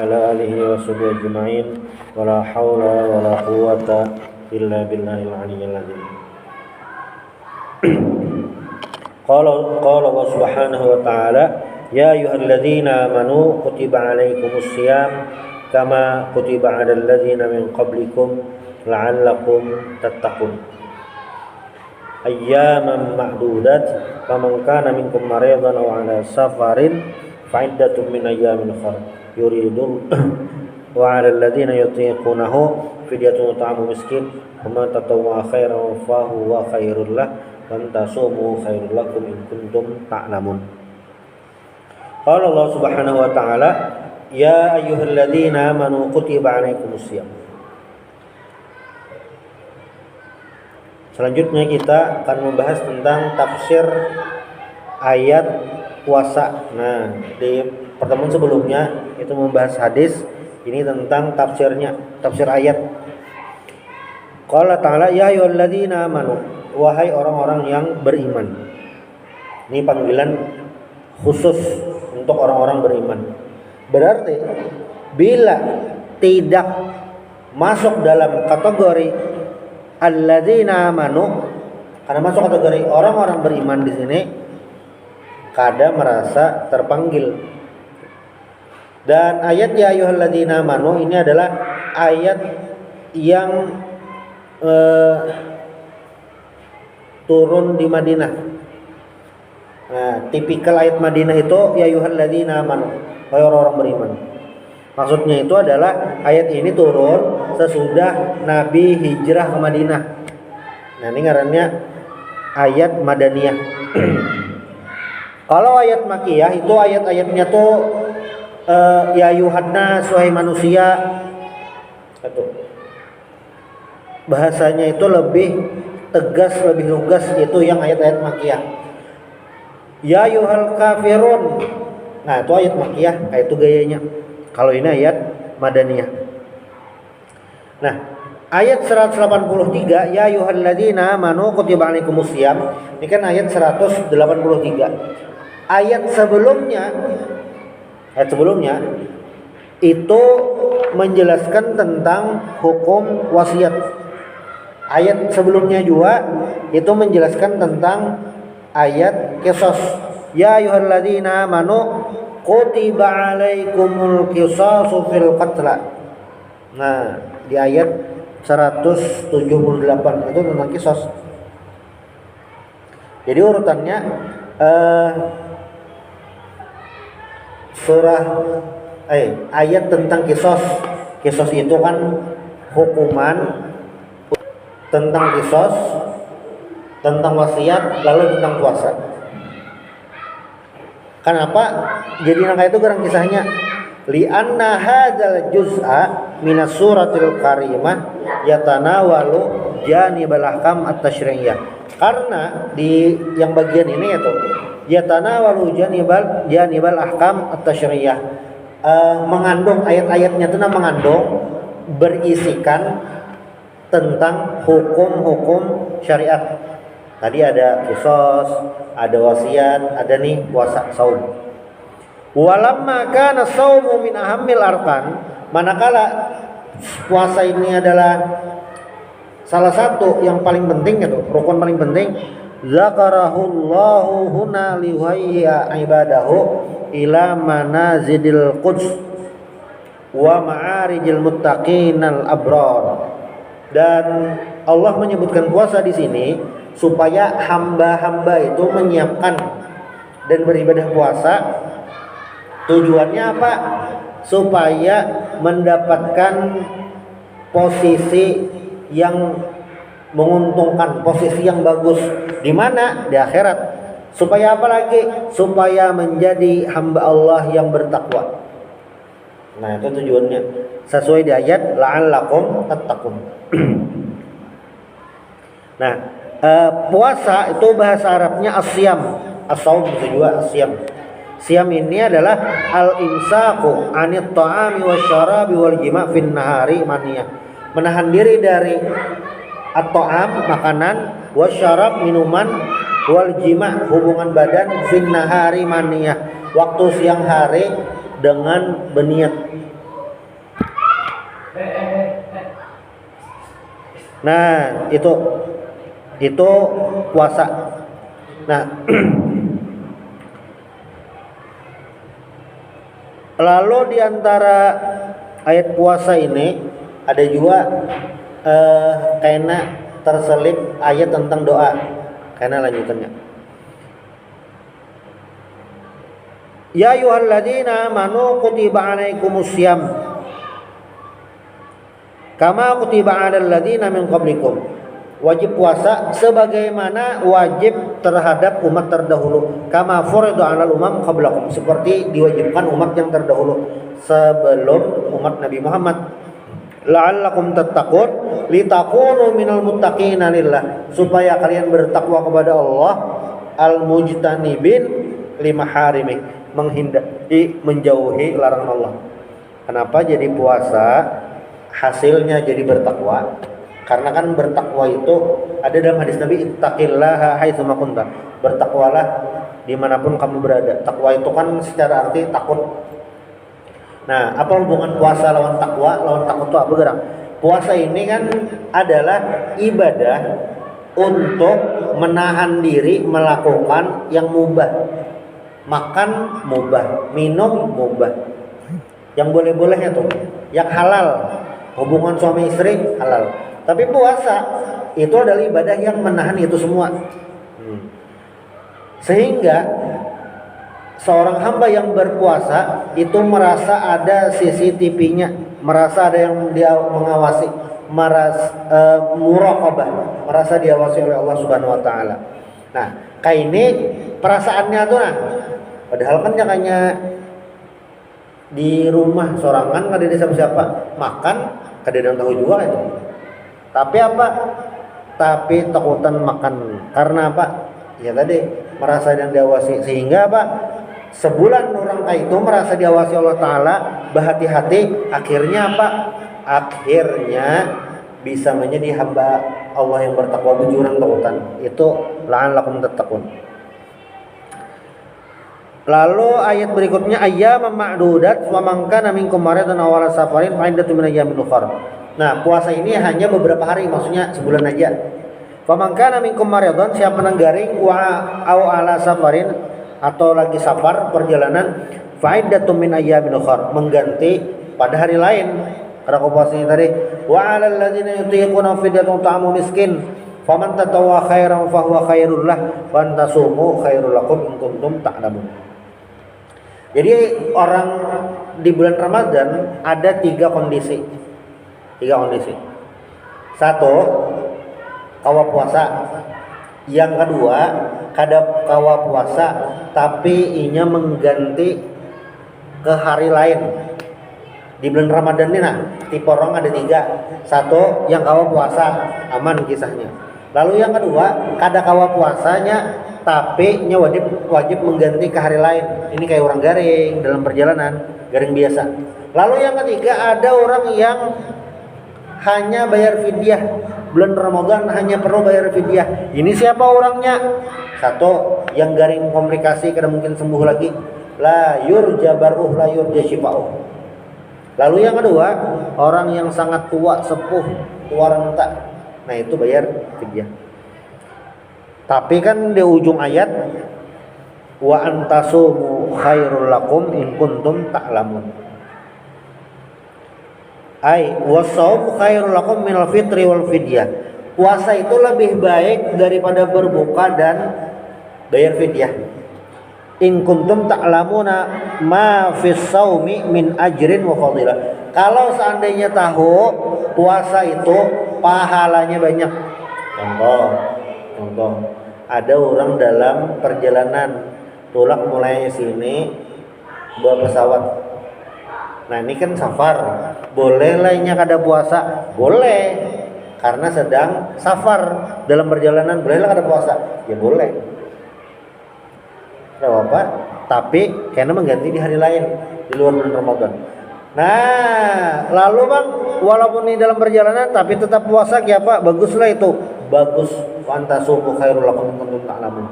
ala alihi wa sahbihi ajma'in wa la hawla wa la quwwata illa billahil aliyyil azim. Qala Allah subhanahu wa ta'ala ya ayyuhalladzina amanu kutiba alaikumus syiyam kama kutiba 'alal ladzina min qablikum la'allakum tattaqun. Ayyaman ma'dudat faman kana minkum maridan aw 'ala safarin fa'iddatun min ayyamin ukhra yuridun wa 'alal ladzina yutiqunahu fidyatun ta'amu miskin wa man tatawwa khairan fa huwa khairul lah wa tasumu khairul lakum in kuntum ta'lamun. Qala Allah subhanahu wa ta'ala ya ayyuhalladzina amanu kutiba 'alaikumus syiyam. Selanjutnya kita akan membahas tentang tafsir ayat puasa. Nah, di pertemuan sebelumnya itu membahas hadis, ini tentang tafsirnya, tafsir ayat. Qala ta'ala ya ayyuhalladzina amanu, wahai orang-orang yang beriman. Ini panggilan khusus untuk orang-orang beriman. Berarti bila tidak masuk dalam kategori alladzina amanu, karena masuk kategori orang-orang beriman di sini, kada merasa terpanggil. Dan ayat ya ayyuhalladzina amanu ini adalah ayat yang turun di Madinah. Nah, tipikal ayat Madinah itu ya ayyuhalladzina amanu, wahai orang-orang beriman. Maksudnya itu adalah ayat ini turun sesudah Nabi hijrah ke Madinah. Nah, ini ngarannya ayat Madaniyah. Kalau ayat Makkiyah itu ayat-ayatnya tuh ya yuhannas, wahai manusia. Itu bahasanya itu lebih tegas, lebih lugas, itu yang ayat-ayat Makkiyah. Ya yuhal kafirun. Nah, itu ayat Makkiyah, kayak itu gayanya. Kalau ini ayat Madaniyah. Nah, ayat 183 ya ayyuhalladzina amanu kutiba alaikumus syiyam, ini kan ayat 183. Ayat sebelumnya itu menjelaskan tentang hukum wasiat. Ayat sebelumnya juga itu menjelaskan tentang ayat qisas. Ya ayyuhalladzina amanu kutiba alaikumul qisasu fil qatla. Nah, di ayat 178 itu tentang qisas. Jadi urutannya ayat tentang qisas. Qisas itu kan hukuman, tentang qisas, tentang wasiat, lalu tentang puasa. Kenapa jadi nangka itu gerang kisahnya? Li'anna hadzal juz'a minas suratil karimah yatanawalu janibal ahkam at-tasyri'iyah. Karena di yang bagian ini itu yatanawalu janibal ahkam at-tasyri'iyah, mengandung ayat-ayatnya itu mengandung berisikan tentang hukum-hukum syariat. Tadi ada qisas, ada wasiat, ada nih puasa, saum. Walamma kana saumu min ahammil arkan, manakala puasa ini adalah salah satu yang paling penting, itu rukun paling penting, zakarahullahu huna liwayya ibadahu ila manazidil quds wa ma'arijil muttaqinal abrar. Dan Allah menyebutkan puasa di sini supaya hamba-hamba itu menyiapkan dan beribadah puasa. Tujuannya apa? Supaya mendapatkan posisi yang menguntungkan, posisi yang bagus. Di mana? Di akhirat. Supaya apa lagi? Supaya menjadi hamba Allah yang bertakwa. Nah, itu tujuannya. Sesuai di ayat la'allakum tattaqun. Nah, puasa itu bahasa Arabnya as-syiyam. As-shaum bisa juga as-syiyam. Syiyam ini adalah al-imsaku 'anit ta'ami wasyarabi wal jima' fin nahari maniyah. Menahan diri dari at-ta'am makanan, wasyarab minuman, wal jima' hubungan badan, fin nahari maniyah waktu siang hari dengan berniat. Nah, itu puasa. Nah, lalu di antara ayat puasa ini ada juga karena terselip ayat tentang doa. Karena lanjutannya. Ya ayyuhalladzina amanu kutiba alaikumusiyam kama kutiba 'alal ladzina min qablikum. Wajib puasa sebagaimana wajib terhadap umat terdahulu. Kama furida 'alal umam qablakum, seperti diwajibkan umat yang terdahulu sebelum umat Nabi Muhammad. La'allakum tattaqun litakunu minal muttaqina lillah, supaya kalian bertakwa kepada Allah, al-mujtanibin limaharimi, menghindari menjauhi larangan Allah. Kenapa jadi puasa? Hasilnya jadi bertakwa. Karena kan bertakwa itu ada dalam hadis Nabi, ittaqillaha haitsu ma kunta. Bertakwalah dimanapun kamu berada. Takwa itu kan secara arti takut. Nah, apa hubungan puasa lawan takwa? Lawan takut itu apa gerak? Puasa ini kan adalah ibadah untuk menahan diri melakukan yang mubah. Makan mubah, minum mubah. Yang boleh-bolehnya tuh, yang halal. Hubungan suami istri halal. Tapi puasa itu adalah ibadah yang menahan itu semua. Sehingga seorang hamba yang berpuasa itu merasa ada CCTV-nya, merasa ada yang dia mengawasi, merasa muraqabah, merasa diawasi oleh Allah Subhanahu wa taala. Nah, kayak ini perasaannya tuh nah. Padahal kan jangannya di rumah sorangan kada ada siapa-siapa, makan kada ada yang tahu juga itu. Tapi apa? Tapi takutan makan. Karena apa? Ya tadi merasa yang diawasi, sehingga apa? Sebulan orang kayak itu merasa diawasi Allah Ta'ala, berhati-hati, akhirnya apa? Akhirnya bisa menjadi hamba Allah yang bertakwa bujuran takutan. Itu la'allakum tattaqun. Lalu ayat berikutnya ayyaman ma'dudat wa man kana minkum maridan aw ala safarin fa iddatun min ayyamin ukhra. Nah, puasa ini hanya beberapa hari, maksudnya sebulan aja. Fa man kana minkum maridan, siapa yang garing wa aw ala safarin atau lagi safar perjalanan, fa iddatun min ayyamin ukhra, mengganti pada hari lain. Karena puasanya tadi wa 'alal ladzina yutiquna fidyatun ta'amu miskin faman tatawwa khairan fa huwa khairul lah wa antasumu khairul lakum in kuntum ta'lamun. Jadi orang di bulan Ramadan ada tiga kondisi. Satu, kawa puasa. Yang kedua, kada kawa puasa tapi inya mengganti ke hari lain. Di bulan Ramadan ini nah, tipe orang ada tiga. Satu, yang kawa puasa, aman kisahnya. Lalu yang kedua, kada kawa puasanya tapi nya wajib mengganti ke hari lain. Ini kayak orang garing dalam perjalanan, garing biasa. Lalu yang ketiga, ada orang yang hanya bayar fidyah. Bulan Ramadan hanya perlu bayar fidyah. Ini siapa orangnya? Satu, yang garing komplikasi kada mungkin sembuh lagi. La yurja baruh la yurja syifa'uh. Lalu yang kedua, orang yang sangat tua, sepuh, tua renta. Nah, itu bayar fidyah. Tapi kan di ujung ayat wa antasumu khairul lakum in kuntum ta'lamun. Ai wasaum khairul lakum minal fitri wal fidyah. Puasa itu lebih baik daripada berbuka dan bayar fidyah. In kuntum ta'lamuna ma fis saumi min ajrin wa fadilah. Kalau seandainya tahu puasa itu pahalanya banyak. Contoh, ada orang dalam perjalanan tulak mulai sini bawa pesawat. Nah, ini kan safar. Boleh lainnya kada puasa? Boleh. Karena sedang safar dalam perjalanan, bolehlah kada puasa? Ya boleh. Tidak apa-apa, tapi karena mengganti di hari lain di luar bulan Ramadan. Nah, lalu bang, walaupun ini dalam perjalanan tapi tetap puasa, ya pak, baguslah itu. Bagus, wantasumu khairul lakum in kuntum ta'lamun.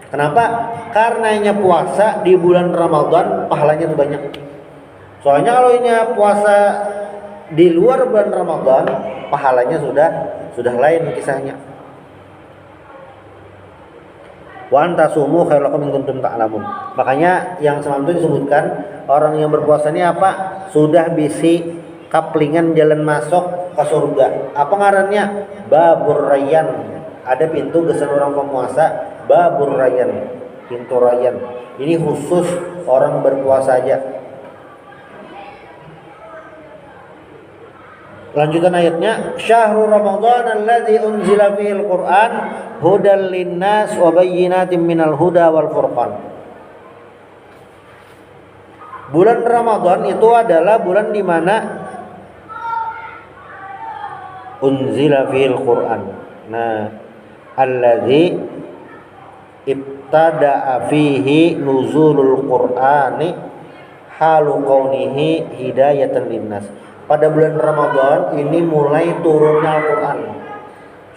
Kenapa? Karenanya puasa di bulan Ramadan pahalanya tuh banyak. Soalnya kalau ini puasa di luar bulan Ramadan pahalanya sudah lain kisahnya. Wa antasumu khairul lakum in kuntum ta'lamun. Makanya yang semalam itu disebutkan orang yang berpuasa ini apa? Sudah bisi kaplingan jalan masuk ke surga. Apa ngarannya? Babur Rayyan. Ada pintu gesan orang pemuasa, Babur Rayyan, pintu Rayyan. Ini khusus orang berpuasa aja. Lanjutan ayatnya, Syahrul Ramadan alladzi unzila fihil Qur'an hudal linnas wa bayyinatin minal huda wal furqan. Bulan Ramadan itu adalah bulan di mana unzila fihil Qur'an. Nah, alladzi ibtada'a fihi nuzulul Qur'ani halu kaunihi hidayatan linnas. Pada bulan Ramadan ini mulai turunnya Al-Quran.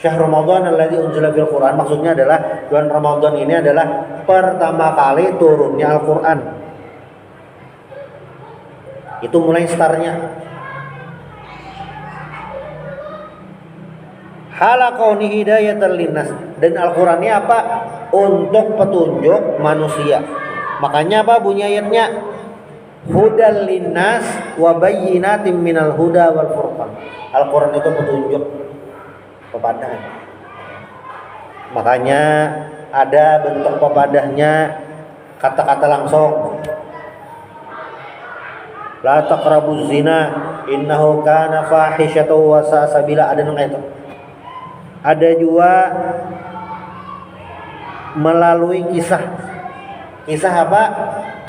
Syahrul Ramadan alladzi unzila fil Quran, maksudnya adalah bulan Ramadan ini adalah pertama kali turunnya Al-Quran. Itu mulai startnya. Halaqauni hidayatan linnas, dan Al-Quran ini apa? Untuk petunjuk manusia. Makanya apa bunyi ayatnya? Hudal linnas wa bayyinatin minal huda wal furqan. Al-Quran itu petunjuk pepadah. Makanya ada bentuk pepadahnya kata-kata langsung. La taqrabuz zina innahu kana fahishatan wa sa'a sabila, ada nang itu. Ada juga melalui kisah. Kisah apa?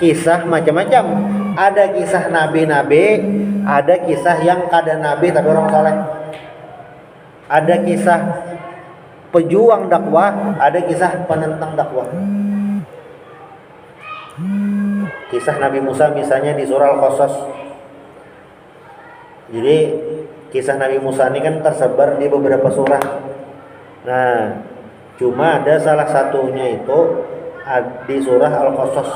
Kisah macam-macam. Ada kisah nabi-nabi, ada kisah yang kada nabi tapi orang saleh. Ada kisah pejuang dakwah, ada kisah penentang dakwah. Kisah Nabi Musa misalnya di surah Al-Qasas. Jadi kisah Nabi Musa ini kan tersebar di beberapa surah. Nah, cuma ada salah satunya itu di surah Al-Qasas.